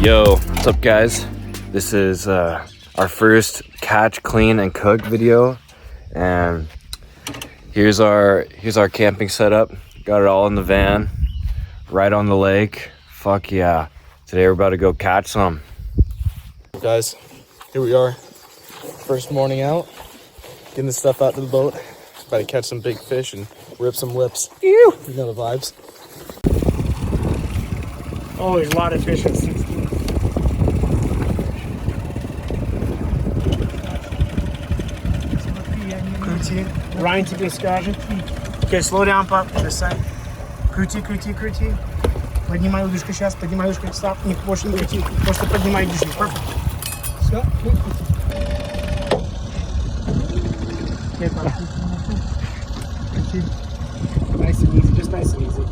Yo, what's up guys? This is our first catch, clean, and cook video, and here's our camping setup. Got it all in the van, right on the lake. Fuck yeah. Today we're about to go catch some. Guys, here we are. First morning out. Getting the stuff out to the boat. About to catch some big fish and rip some lips. Ew! You know the vibes. Oh, there's a lot of fish at 16. Ryan, тебе скажет. Okay, slow down, pop. This side. Крути. Поднимай удочку сейчас, поднимай удочку. Стоп, не больше не крути. Просто поднимай удочку. Perfect. Все. Okay, pop. Nice and easy, just nice and easy.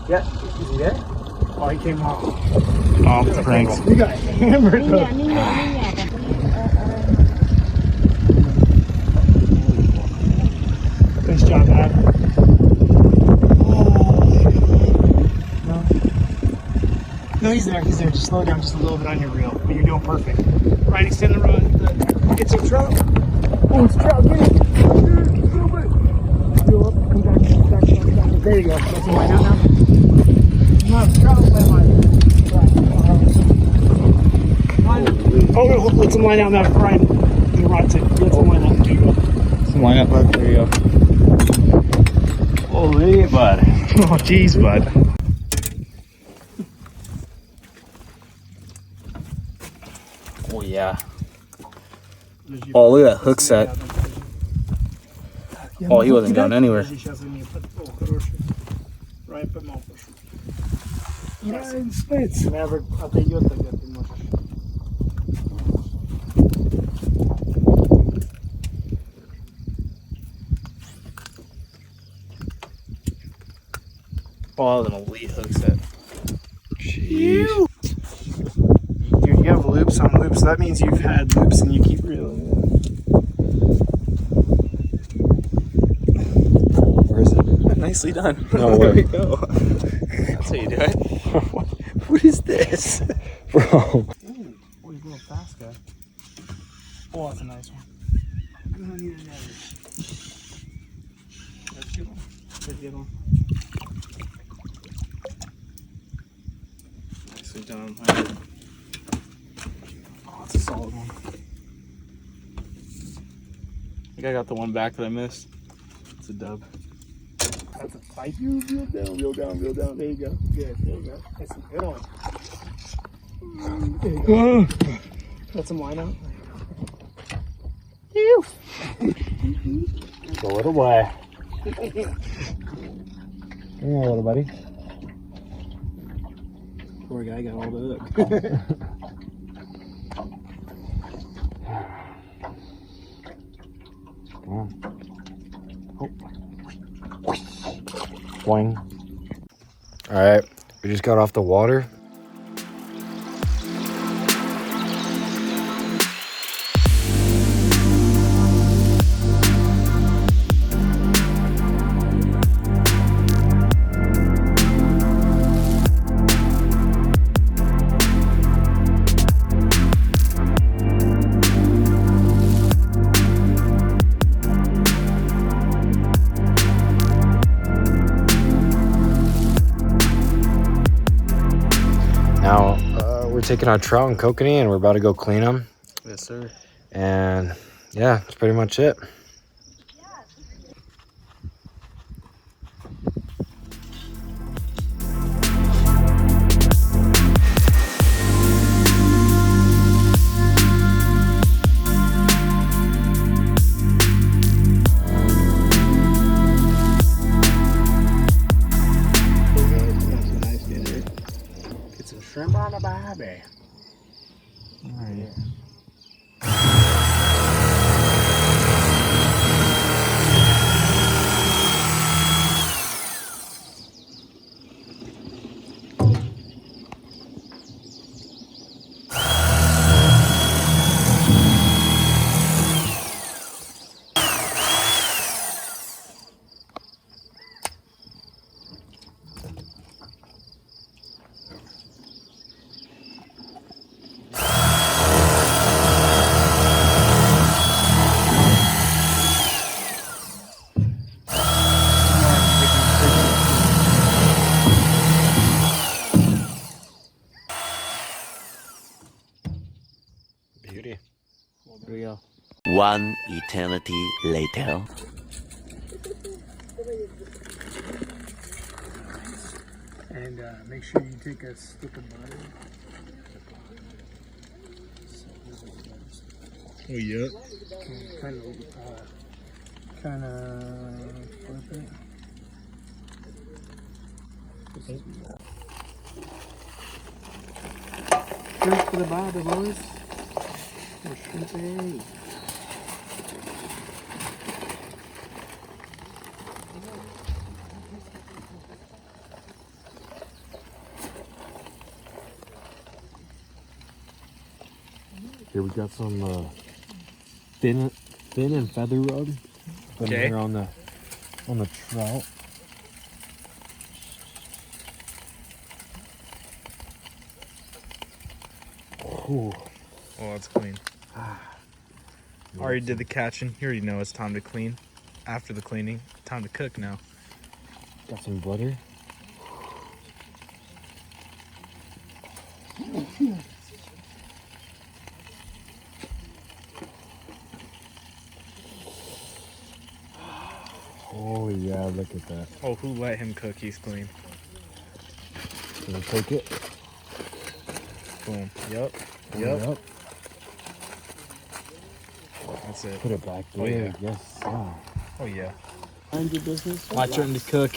Yeah, easy there. Oh, he came off. Oh, thanks. You got hammered. Nice job, Dad. No, he's there. Just slow down just a little bit on your reel. But you're doing perfect. Right, extend the rod. Get some trout. Oh, it's trout. Get it. Reel up. Come back. There you go. That's mine out now. No, it's trout. Oh, let some line out now, Brian. The rod tip. Let some line out. There you go. Some line up, bud. There you go. Holy bud. Oh, jeez, bud. Oh, yeah. Oh, look at that hook set. Oh, he wasn't going anywhere. Oh, that was an elite hook set. Jeez. You have loops on loops. That means you've had loops and you keep reeling. Where is it? Nicely done. No There way. we go. That's how you do it. What is this? Bro. Oh, he's a little fast guy. Oh, that's a nice one. I don't need another. That's a good one. That's a good one. Nicely done. Oh, it's a solid one. I think I got the one back that I missed. It's a dub. That's a fight. Reel down. There you go. Good. There you go. That's a good one. There you go. Let some line out. Ew. Go little boy. Come here, little buddy. Poor guy got all the hook. Come on. Boing. All right, we just got off the water. Now, we're taking our trout and kokanee and we're about to go clean them. Yes, sir. And yeah, that's pretty much it. Shrimp on the barbie. Alright. Here we go. One eternity later. And make sure you take a stick of butter. Oh, yeah. Kind of flip it. First for the bother, boys. Oh, shit. Here we got some fin and feather rub. Put 'em Okay. here on the trout. Ooh. Oh, it's clean. Already did the catching. You already know it's time to clean. After the cleaning, time to cook now. Got some butter. Oh yeah, look at that. Oh, who let him cook? He's clean. Gonna take it. Boom. Yup. Pull Yup. it up. That's it. Put it back there. Oh, yeah. Yes. Yeah. Oh, yeah. Mind your business. My turn to cook.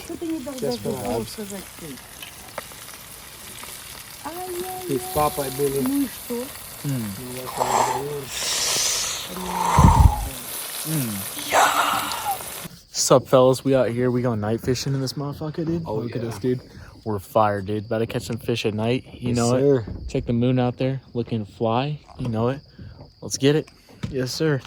Just for that. It's Popeye, Billy. Sup, fellas? We out here. We going night fishing in this motherfucker, dude. Oh, Look at yeah. this, dude. We're fired, dude. About to catch some fish at night. You Yes, know it. sir. Check the moon out there. Looking to fly. You know it. Let's get it. Yes, sir.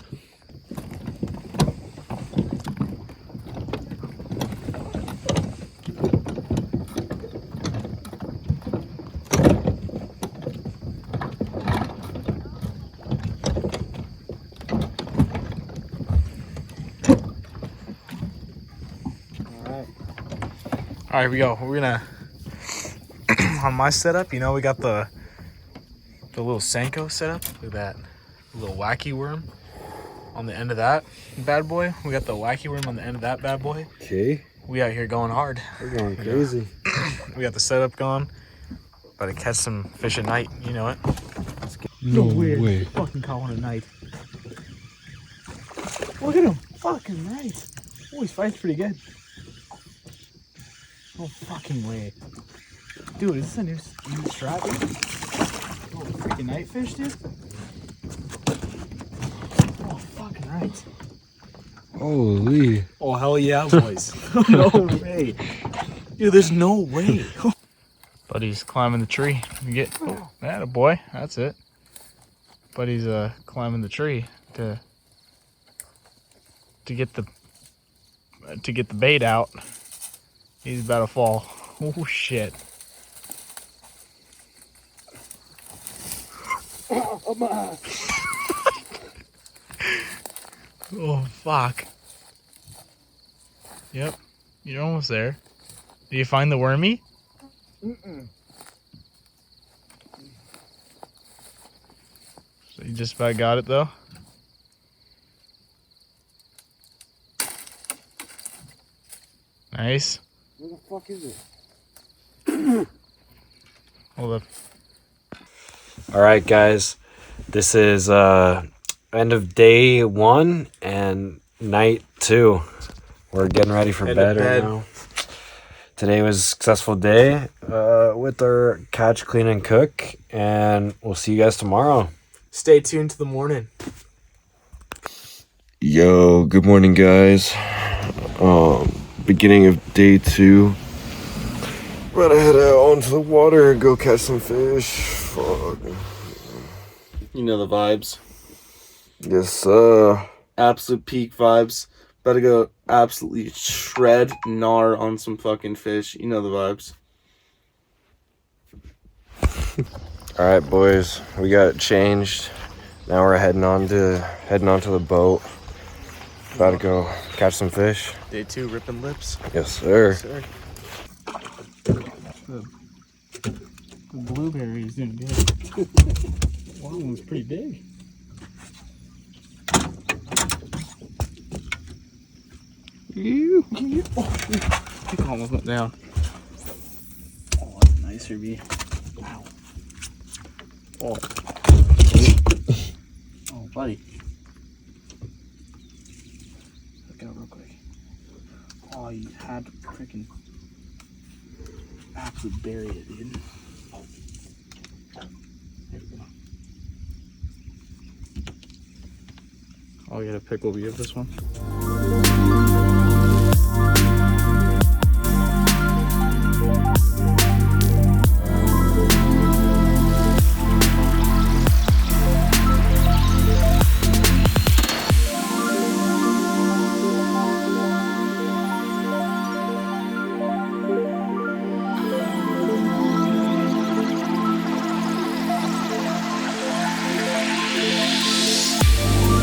All right, here we go. We're gonna on my setup. You know, we got the little Senko setup. Look at that little wacky worm on the end of that bad boy. We got the wacky worm on the end of that bad boy. Okay. We out here going hard. We're going crazy. We got the setup going. About to catch some fish at night. You know it. No way. Fucking caught one at night. Look at him. Fucking nice. Oh, his fight's pretty good. No fucking way. Dude, is this a new strap, dude? Oh, freaking night fish, dude? Oh, fucking right. Holy. Oh hell yeah, boys! No way, dude. There's no way. Buddy's climbing the tree. You get that, a boy. That's it. Buddy's climbing the tree to get the bait out. He's about to fall. Oh shit. Oh fuck. Yep, you're almost there. Did you find the wormy? So you just about got it though? Nice. Where the fuck is it? Hold up. All right, guys. This is end of day 1 and night 2. We're getting ready for Head bed to right bed. now. Today was a successful day with our catch, clean, and cook, and we'll see you guys tomorrow. Stay tuned to the morning. Yo, good morning, guys. Beginning of day 2. We're gonna head out onto the water and go catch some fish. Fuck. You know the vibes. Yes, sir. Absolute peak vibes. About to go absolutely shred gnar on some fucking fish. You know the vibes. All right, boys. We got it changed. Now we're heading onto the boat. About to go catch some fish. Day 2, ripping lips. Yes, sir. Sir. The blueberry is doing good. One of them was pretty big. You. Oh, it almost went down. Oh, that's nicer, B. Wow. Oh. Oh, buddy. Look out real quick. Oh, you had to freaking absolutely bury it, dude. There we go. I'll get a pickle view of this one.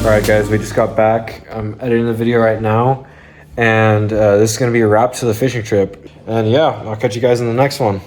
Alright guys, we just got back. I'm editing the video right now, and this is going to be a wrap to the fishing trip. And yeah, I'll catch you guys in the next one.